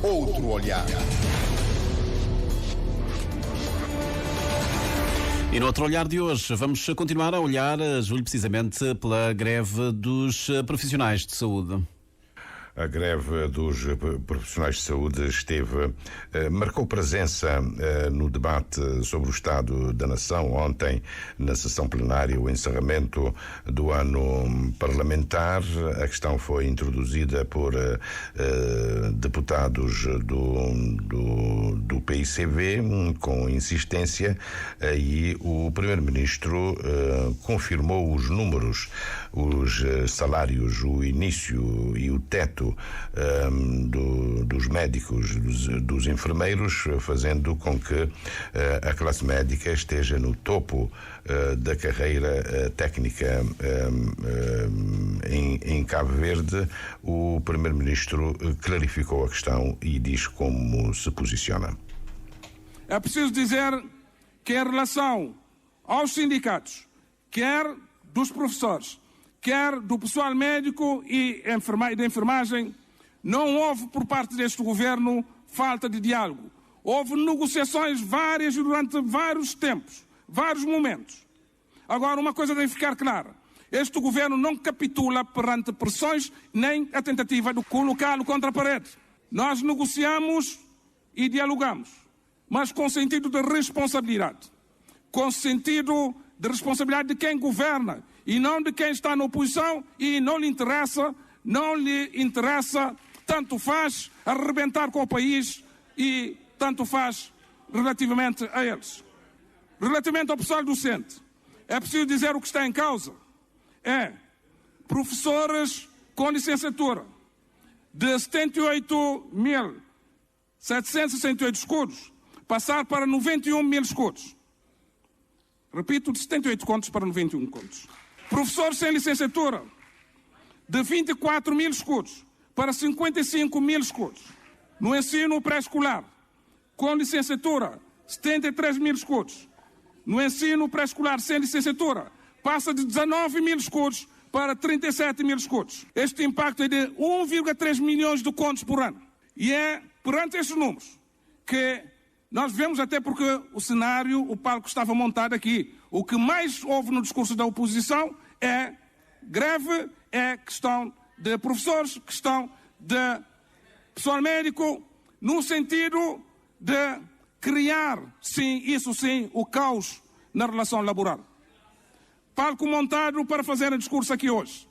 outro olhar. E no outro olhar de hoje, vamos continuar a olhar, Júlio, precisamente pela greve dos profissionais de saúde. A greve dos profissionais de saúde marcou presença no debate sobre o Estado da Nação ontem, na sessão plenária, o encerramento do ano parlamentar. A questão foi introduzida por deputados do PICV com insistência, e o Primeiro-Ministro confirmou os números, os salários, o início e o teto dos médicos, dos enfermeiros, fazendo com que a classe médica esteja no topo da carreira técnica em Cabo Verde. O Primeiro-Ministro clarificou a questão e diz como se posiciona. É preciso dizer que em relação aos sindicatos, quer dos professores, quer do pessoal médico e de enfermagem, não houve por parte deste governo falta de diálogo. Houve negociações várias durante vários tempos, vários momentos. Agora, uma coisa deve ficar clara: este governo não capitula perante pressões nem a tentativa de colocá-lo contra a parede. Nós negociamos e dialogamos, mas com sentido de responsabilidade. Com sentido de responsabilidade de quem governa e não de quem está na oposição e não lhe interessa, tanto faz arrebentar com o país e tanto faz relativamente a eles. Relativamente ao pessoal docente, é preciso dizer o que está em causa. É professores com licenciatura de 78.768 escudos passar para 91.000 escudos. Repito, de 78 contos para 91 contos. Professores sem licenciatura, de 24.000 escudos para 55.000 escudos. No ensino pré-escolar, com licenciatura, 73.000 escudos. No ensino pré-escolar sem licenciatura, passa de 19.000 escudos para 37.000 escudos. Este impacto é de 1,3 milhões de contos por ano. E é perante estes números que nós vemos, até porque o cenário, o palco estava montado aqui. O que mais houve no discurso da oposição é greve, é questão de professores, questão de pessoal médico, no sentido de criar, sim, isso sim, o caos na relação laboral. Palco montado para fazer um discurso aqui hoje.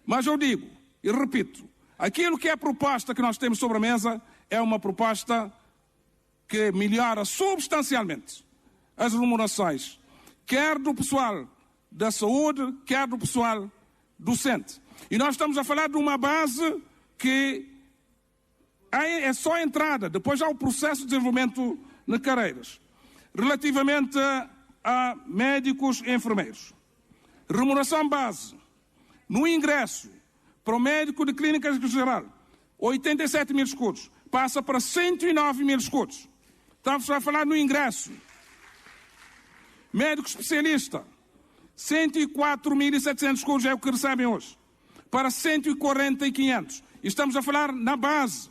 Mas eu digo e repito, aquilo que é a proposta que nós temos sobre a mesa é uma proposta que melhora substancialmente as remunerações, quer do pessoal da saúde, quer do pessoal docente. E nós estamos a falar de uma base que é só a entrada, depois há o processo de desenvolvimento de carreiras. Relativamente a médicos e enfermeiros, remuneração base no ingresso para o médico de clínica geral, 87.000 escudos, passa para 109.000 escudos. Estamos a falar no ingresso. Médico especialista, 104.700 escudos é o que recebem hoje, para 140.500. Estamos a falar na base.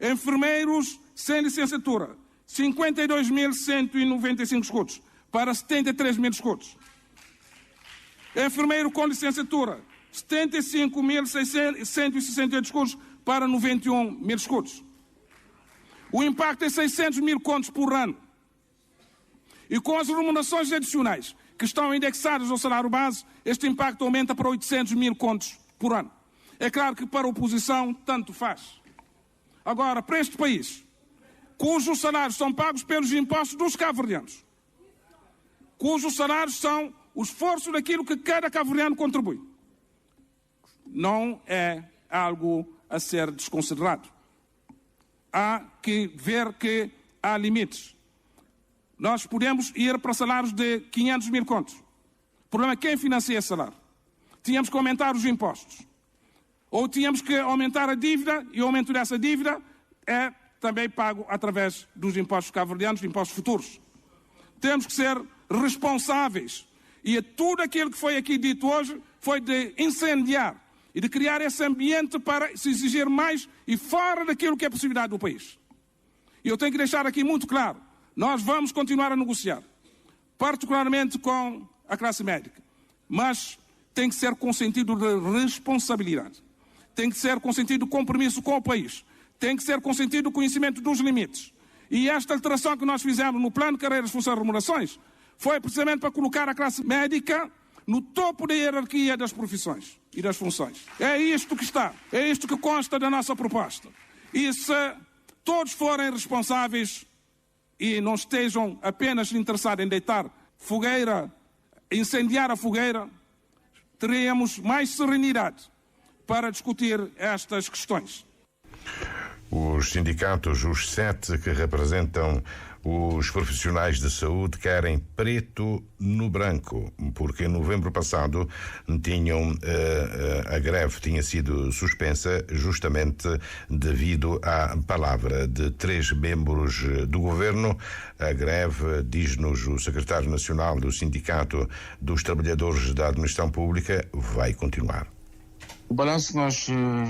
Enfermeiros sem licenciatura, 52.195 escudos, para 73.000 escudos. Enfermeiro com licenciatura, 75.668 escudos, para 91.000 escudos. O impacto é 600.000 contos por ano. E com as remunerações adicionais que estão indexadas ao salário base, este impacto aumenta para 800.000 contos por ano. É claro que para a oposição tanto faz. Agora, para este país, cujos salários são pagos pelos impostos dos cabo-verdianos, cujos salários são o esforço daquilo que cada cabo-verdiano contribui, não é algo a ser desconsiderado. Há que ver que há limites. Nós podemos ir para salários de 500.000 contos. O problema é quem financia esse salário. Tínhamos que aumentar os impostos. Ou tínhamos que aumentar a dívida, e o aumento dessa dívida é também pago através dos impostos cabo-verdianos, impostos futuros. Temos que ser responsáveis. E tudo aquilo que foi aqui dito hoje foi de incendiar e de criar esse ambiente para se exigir mais e fora daquilo que é possibilidade do país. E eu tenho que deixar aqui muito claro, nós vamos continuar a negociar, particularmente com a classe médica, mas tem que ser com sentido de responsabilidade, tem que ser com sentido de compromisso com o país, tem que ser com sentido de conhecimento dos limites. E esta alteração que nós fizemos no plano de carreiras, funções e remunerações foi precisamente para colocar a classe médica no topo da hierarquia das profissões e das funções. É isto que está, é isto que consta da nossa proposta. E se todos forem responsáveis e não estejam apenas interessados em deitar fogueira, incendiar a fogueira, teremos mais serenidade para discutir estas questões. Os sindicatos, os 7 que representam os profissionais de saúde, querem preto no branco, porque em novembro passado a greve tinha sido suspensa justamente devido à palavra de 3 membros do governo. A greve, diz-nos o secretário nacional do Sindicato dos Trabalhadores da Administração Pública, vai continuar. O balanço que nós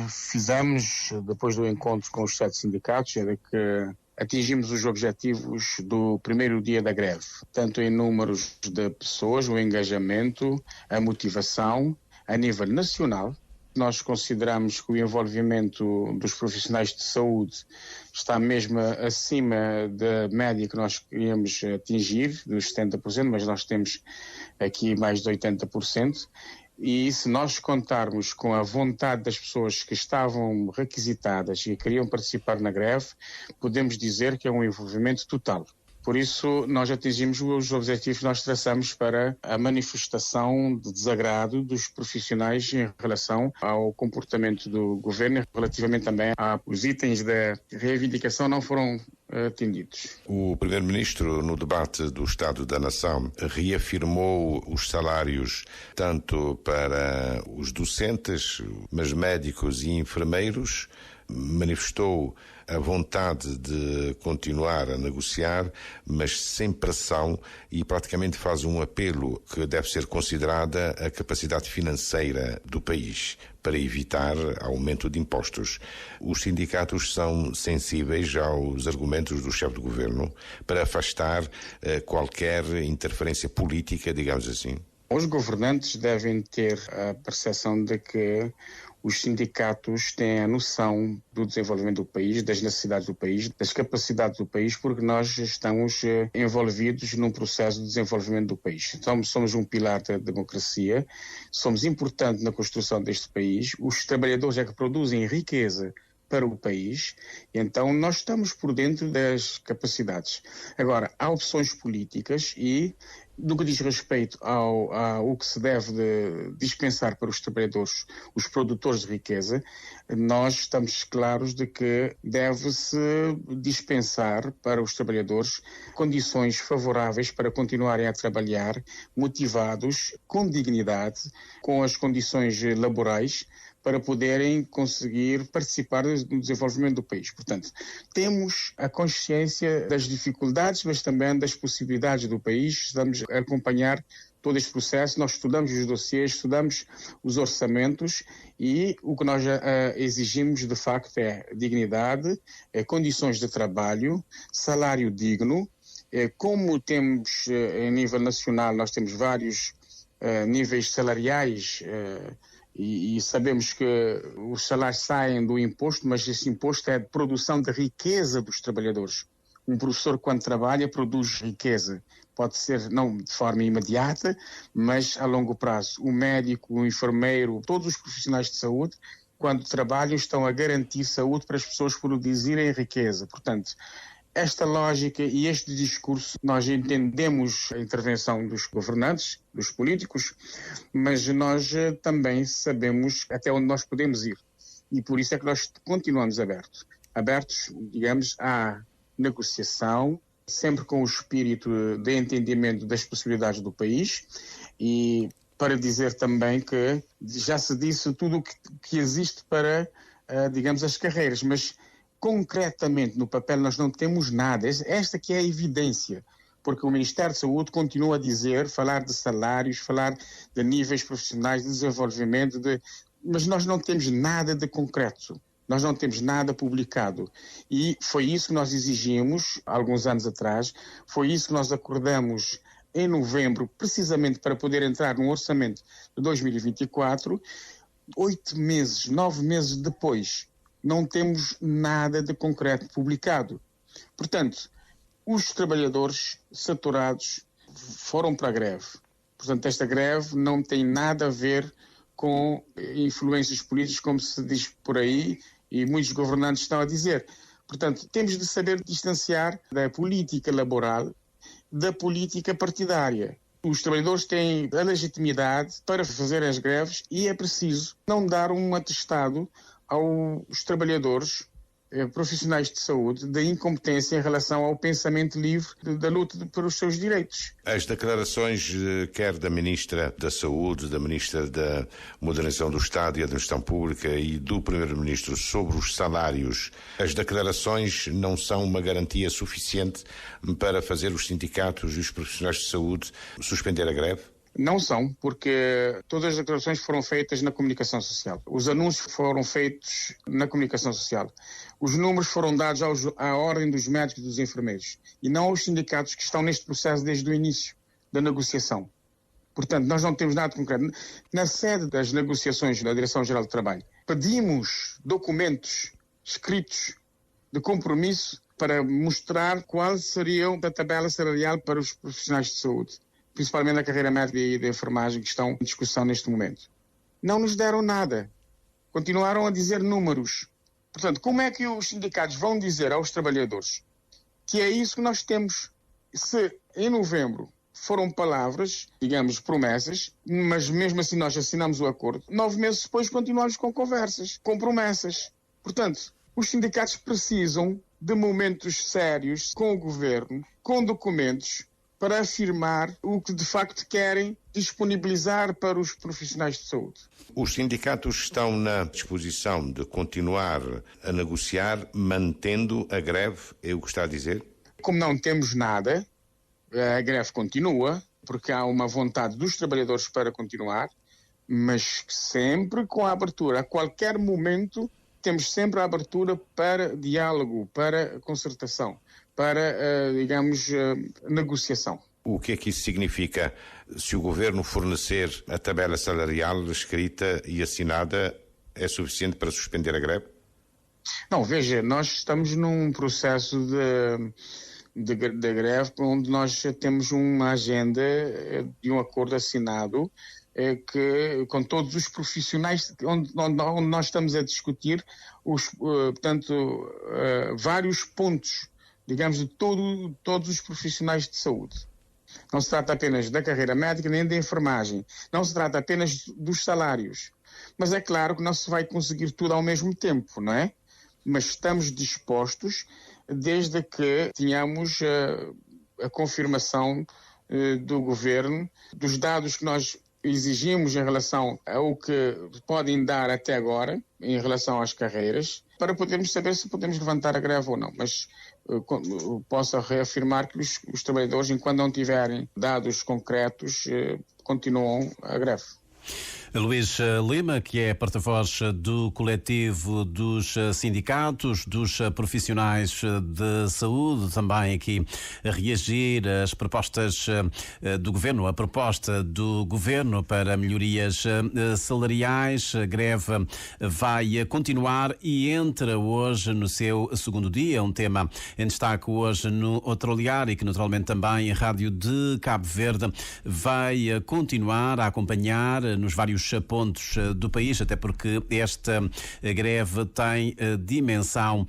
fizemos depois do encontro com os 7 sindicatos é de que atingimos os objetivos do primeiro dia da greve, tanto em números de pessoas, o engajamento, a motivação, a nível nacional. Nós consideramos que o envolvimento dos profissionais de saúde está mesmo acima da média que nós queríamos atingir, dos 70%, mas nós temos aqui mais de 80%. E se nós contarmos com a vontade das pessoas que estavam requisitadas e queriam participar na greve, podemos dizer que é um envolvimento total. Por isso, nós atingimos os objetivos que nós traçamos para a manifestação de desagrado dos profissionais em relação ao comportamento do governo, relativamente também aos itens da reivindicação não foram atendidos. O Primeiro-Ministro, no debate do Estado da Nação, reafirmou os salários tanto para os docentes, mas médicos e enfermeiros, manifestou a vontade de continuar a negociar, mas sem pressão, e praticamente faz um apelo que deve ser considerada a capacidade financeira do país para evitar aumento de impostos. Os sindicatos são sensíveis aos argumentos do chefe do governo para afastar qualquer interferência política, digamos assim. Os governantes devem ter a percepção de que os sindicatos têm a noção do desenvolvimento do país, das necessidades do país, das capacidades do país, porque nós estamos envolvidos num processo de desenvolvimento do país. Então, somos um pilar da democracia, somos importantes na construção deste país, os trabalhadores é que produzem riqueza para o país, então nós estamos por dentro das capacidades. Agora, há opções políticas e, no que diz respeito ao que se deve dispensar para os trabalhadores, os produtores de riqueza, nós estamos claros de que deve-se dispensar para os trabalhadores condições favoráveis para continuarem a trabalhar, motivados, com dignidade, com as condições laborais, para poderem conseguir participar do desenvolvimento do país. Portanto, temos a consciência das dificuldades, mas também das possibilidades do país. Estamos a acompanhar todo este processo, nós estudamos os dossiês, estudamos os orçamentos e o que nós exigimos de facto é dignidade, condições de trabalho, salário digno. Como temos em nível nacional, nós temos vários níveis salariais e sabemos que os salários saem do imposto, mas esse imposto é de produção de riqueza dos trabalhadores. Um professor, quando trabalha, produz riqueza. Pode ser não de forma imediata, mas a longo prazo. O médico, o enfermeiro, todos os profissionais de saúde, quando trabalham, estão a garantir saúde para as pessoas produzirem riqueza. Portanto, esta lógica e este discurso, nós entendemos a intervenção dos governantes, dos políticos, mas nós também sabemos até onde nós podemos ir. E por isso é que nós continuamos abertos, digamos, à negociação, sempre com o espírito de entendimento das possibilidades do país e para dizer também que já se disse tudo o que existe para, digamos, as carreiras, mas concretamente, no papel, nós não temos nada. Esta que é a evidência, porque o Ministério da Saúde continua a falar de salários, falar de níveis profissionais, de desenvolvimento, de mas nós não temos nada de concreto. Nós não temos nada publicado. E foi isso que nós exigimos alguns anos atrás, foi isso que nós acordamos em novembro, precisamente para poder entrar no orçamento de 2024. 9 meses depois, não temos nada de concreto publicado. Portanto, os trabalhadores saturados foram para a greve. Portanto, esta greve não tem nada a ver com influências políticas, como se diz por aí, e muitos governantes estão a dizer. Portanto, temos de saber distanciar da política laboral da política partidária. Os trabalhadores têm a legitimidade para fazer as greves e é preciso não dar um atestado aos trabalhadores profissionais de saúde da incompetência em relação ao pensamento livre da luta pelos seus direitos. As declarações quer da Ministra da Saúde, da Ministra da Modernização do Estado e Administração Pública e do Primeiro-Ministro sobre os salários, as declarações não são uma garantia suficiente para fazer os sindicatos e os profissionais de saúde suspender a greve? Não são, porque todas as declarações foram feitas na comunicação social. Os anúncios foram feitos na comunicação social. Os números foram dados à ordem dos médicos e dos enfermeiros e não aos sindicatos que estão neste processo desde o início da negociação. Portanto, nós não temos nada concreto. Na sede das negociações da Direção-Geral do Trabalho, pedimos documentos escritos de compromisso para mostrar qual seria a tabela salarial para os profissionais de saúde, principalmente na carreira médica e de enfermagem, que estão em discussão neste momento. Não nos deram nada. Continuaram a dizer números. Portanto, como é que os sindicatos vão dizer aos trabalhadores que é isso que nós temos? Se em novembro foram palavras, digamos, promessas, mas mesmo assim nós assinamos o acordo, 9 meses depois continuamos com conversas, com promessas. Portanto, os sindicatos precisam de momentos sérios com o governo, com documentos, para afirmar o que de facto querem disponibilizar para os profissionais de saúde. Os sindicatos estão na disposição de continuar a negociar, mantendo a greve, é o que está a dizer? Como não temos nada, a greve continua, porque há uma vontade dos trabalhadores para continuar, mas sempre com a abertura. A qualquer momento temos sempre a abertura para diálogo, para concertação, para, digamos, negociação. O que é que isso significa? Se o governo fornecer a tabela salarial escrita e assinada, é suficiente para suspender a greve? Não, veja, nós estamos num processo de greve onde nós temos uma agenda de um acordo assinado que, com todos os profissionais, onde nós estamos a discutir vários pontos, digamos, de todos os profissionais de saúde. Não se trata apenas da carreira médica nem da enfermagem. Não se trata apenas dos salários. Mas é claro que não se vai conseguir tudo ao mesmo tempo, não é? Mas estamos dispostos, desde que tenhamos a confirmação do governo, dos dados que nós exigimos em relação ao que podem dar até agora, em relação às carreiras, para podermos saber se podemos levantar a greve ou não. Mas posso reafirmar que os trabalhadores, enquanto não tiverem dados concretos, continuam a greve. Luís Lima, que é porta-voz do coletivo dos sindicatos, dos profissionais de saúde, também aqui a reagir às propostas do governo, a proposta do governo para melhorias salariais. A greve vai continuar e entra hoje no seu segundo dia, um tema em destaque hoje no Outro Olhar e que naturalmente também a Rádio de Cabo Verde vai continuar a acompanhar nos vários pontos do país, até porque esta greve tem dimensão